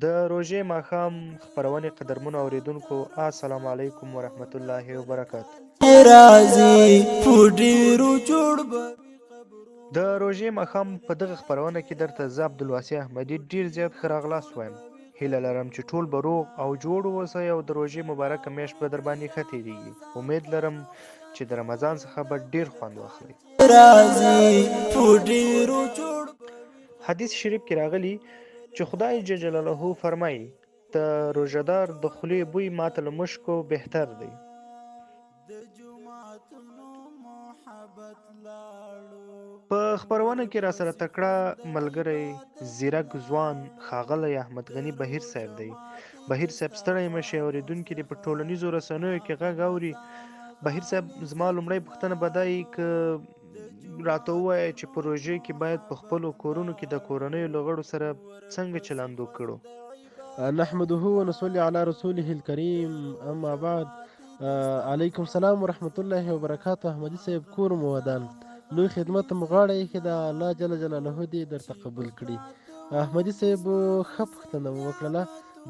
د روژې ماښام خپرونې قدرمنو اوریدونکو السلام علیکم ورحمت الله وبرکاتو. د روژې ماښام په دغه خپرونه کې درته زه عبدالواسع احمدي ډیر زیات ښه راغلاست وایم. هیله لرم چې ټول به روغ او جوړ اوسئ او د روژې مبارکه میاشت به در باندې ښه تېرېږي. امید لرم چې د رمضان څخه به ډیر خوند واخلئ. حدیث شریف کې راغلی چې خدای جل جلاله فرمایي د روژهدار د خولې بوی ماته له مشکو بهتر دی. په خپرونه کې را سره تکړه ملګری زیرک ځوان ښاغلی احمد غني بهیر صاحب دی. بهیر صاحب ستړی مشي، اورېدونکي دې په ټولنیزو رسنیو کې غږ اوري. بهیر صاحب زما لومړی پوښتنه به دا وي که راته ووایه چې په روژې کې باید په خپلو کورونو کې د کورنیو له غړو سره څنګه چلند وکړو. نحمده ونصلي على رسوله الكريم اما بعد. علیکم سلام ورحمت الله وبرکاته. احمدي صاحب کور مو ودان، لوی خدمت مو غاړه ایښې ده، الله جل جلاله دې درته قبول کړي. احمدي صاحب ښه پوښتنه مو وکړله.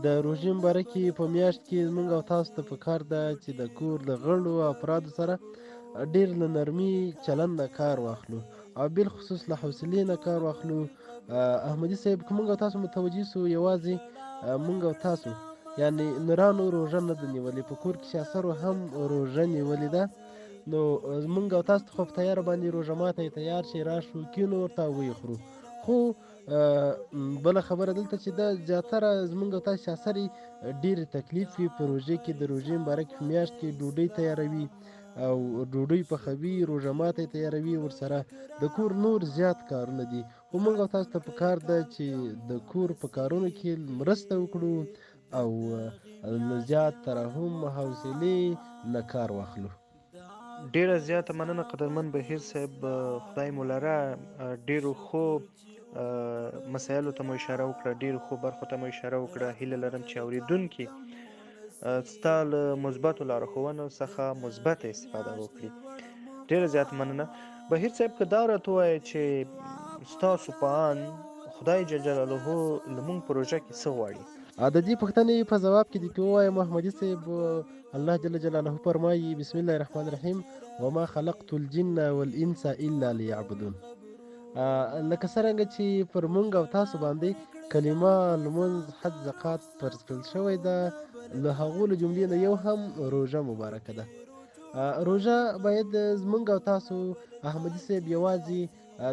د روژې مبارکې په میاشت کې موږ او تاسو ته پکار ده چې د کور د غړو افرادو سره ډېر له نرمي چلند نه کار واخلو او بالخصوص له حوصلې نه کار واخلو. احمدي صاحب که موږ او تاسو متوجه سو یوازې موږ او تاسو یعنی نرانو روژه نه ده نیولې، په کور کې شاسرو هم روژه نیولې ده، نو موږ او تاسو خو په تیاره باندې روژه ماتی تیار شي راشو کینو ورته ویې خورو. خو بله خبره دلته چې دا زیاتره زموږ او تاسو شاسرې ډېرې تکلیف وي په روژې کې. د روژې مبارکې په میاشت کې ډوډۍ تیاروي او ډوډۍ پخوي، روژه ماتی تیاروي، ورسره د کور نور زیات کارونه دي. خو موږ او تاسو ته پکار ده چې د کور په کارونو کې مرسته وکړو او زیات ترحم حوصلې نه کار واخلو. ډیره زیاته مننه قدرمن بهیر صاحب، خدای مو لره. ډیرو ښو مسایلو ته مو اشاره وکړه، ډیرو ښو برخو ته مو اشاره وکړه. هیله لرم چې اوریدونکي ستا له مثبتو لارښوونو څخه مثبته استفاده وکړي. ډیره زیاته مننه بهیر صاحب. که دا راته ووایه چې ستاسو په ان خدای جل جلاله لمونږ په روژه کې څه غواړي؟ د دې پوښتنې په ځواب کې درته ووایم احمدي صاحب، الله جل جلاله فرمایي بسم الله الرحمن الرحیم وما خلقت الجن والانس الا لیعبدون. لکه څرنګه چې پر مونږ او تاسو باندې کلمه لمونځ حج زکات فرض کړل شوی ده، له هغو له جملې نه یو هم روژه مبارکه ده. روژه باید زمونږ او تاسو احمدي صاحب یوازې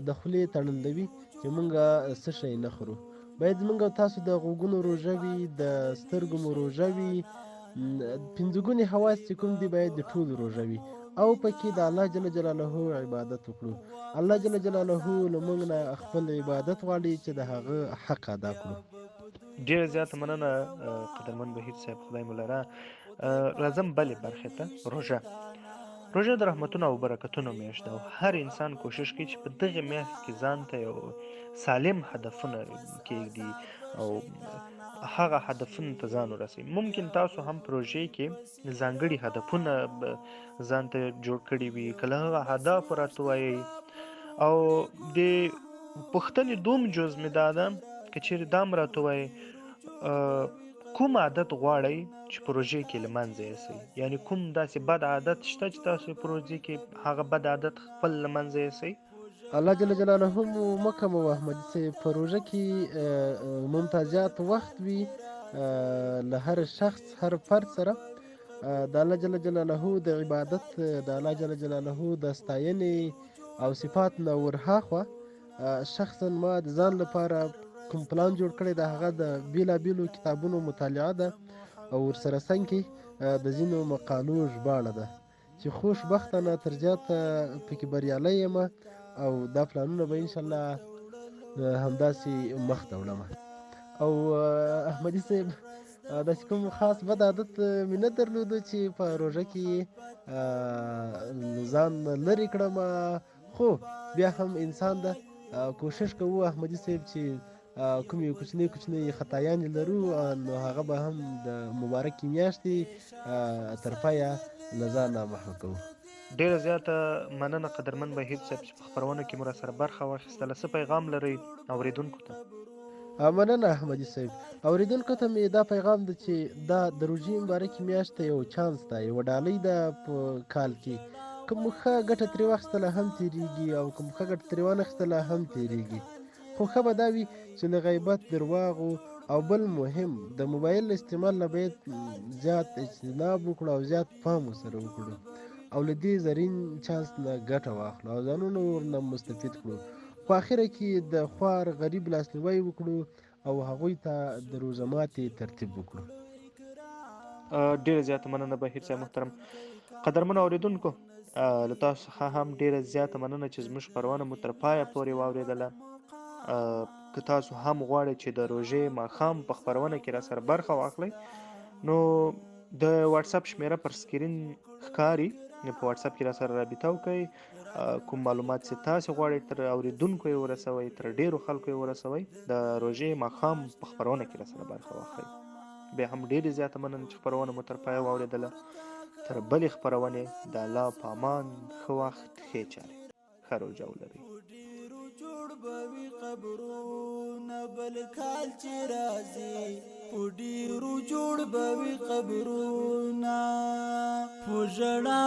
د خولې تړل نه وي چې مونږ څه شی نه خورو. باید زمونږ او تاسو د غوږونو روژه وي، د سترګو مو روژه وي، پنځه ګونې حواس چې کوم دي باید د ټولو روژه وي او پکې د الله جل جلاله عبادت وکړو. الله جل جلاله له موږ نه خپل عبادت غواړي چې د هغه حق ادا کړو. ډیره زیاته مننه قدرمن بهیر صاحب، خدای مو لره. راځم بلې برخې ته. روژه د رحمتونو او برکتونو میاشت ده او هر انسان کوشش کوي چې په دغه میاشت کې ځان ته یو سالم هدفونه کېږدي او هغه هدفونو ته ځان ورسوي. ممکن تاسو هم پروژې کې ځانګړي هدفونه ځان ته جوړ کړي وي، کله هغه هدف راته وایي او د پوښتنې دوم جز مې دا ده که چیرې دا هم راته وایي کوم عادت غواړئ چې پروژې کې له منځه یوسئ؟ یعنی کوم داسې بد عادت شته چې تاسو پروژې کې هغه بد عادت خپل له منځه یوسئ؟ الله جل جلاله مو مکه مو احمدي صاحب په روژه کې ممتازیات وخت وي له هر شخص هر فرد سره د الله جل جلاله د عبادت، د الله جل جلاله د ستاینې او صفات نه ورهاخوا شخصا ما د ځان لپاره کوم پلان جوړ کړی د هغه د بیلابیلو کتابونو مطالعه ده او ورسره څنګ کې د ځینو مقالو ژباړه ده چې خوشبختانه تر زیاته پکې بریالی یم او دا پلانونه به انشاءالله همداسې مخ ته وړم. او احمدي صاحب داسې کوم خاص بد عادت مې نه درلودو چې په روژه کې ځان لرې کړم، خو بیا هم انسان ده کوشش کوو احمدي صاحب چې کومې کوچنۍ خطایانې لرو نو هغه به هم د مبارکې میاشتې تر پایه له ځانه محو کوو. ډیره زیاته مننه قدرمن بهیر صاحب چې په خپرونه کې مو راسره برخه واخیستله. څه پیغام لرئ اوریدونکو ته؟ مننه احمدي صاحب. اورېدونکو ته مې دا پیغام ده چې دا د روژې مبارکې میاشت ته یو چانس ده، یوه ډالۍ ده په کال کې. که مو ښه ګټه ترې واخیستله هم تېرېږي او که مو ښه ګټه ترې وانه اخیستله هم تېرېږي. خو ښه به دا وي چې له غیبت، درواغو او بل مهم د موبایل له استعمال نه باید زیات اجتناب وکړو او زیات پام ورسره وکړو او له دې زرین چانس نه ګټه واخلو او ځانونه ورنه مستفید کړو. په اخره کې د خوار غریب لاسنیوی وکړو او هغوی ته د روژه ماتي ترتیب وکړو. ډیره زیاته مننه بهیر صاحب محترم. قدرمنو اوریدونکو، له تاسو څخه هم ډیره زیاته مننه چې زموږ خپرونه مو تر پایه پورې واورېدله. که تاسو هم غواړئ چې د روژې ماښام په خپرونه کې راسره برخه واخلئ، نو د واتساپ شمیره پر سکرین ښکاري، په واتساپ کې راسره رابطه وکړئ. کوم معلومات چې تاسو غواړئ تر اوریدونکو یې ورسوئ، تر ډیرو خلکو یې ورسوئ، د روژې ماښام په خپرونه کې راسره برخه واخلئ. بیا هم ډیرې زیاته مننه چې خپرونه مو تر پایه واورېدله. تر بلې خپرونې د الله په امان، ښه وخت، ښې چارې. ښه روژه ولرئ. جوړ به وي قبرونه بل کال چې راځي، په ډیرو جوړ به وي قبرونه په ژړا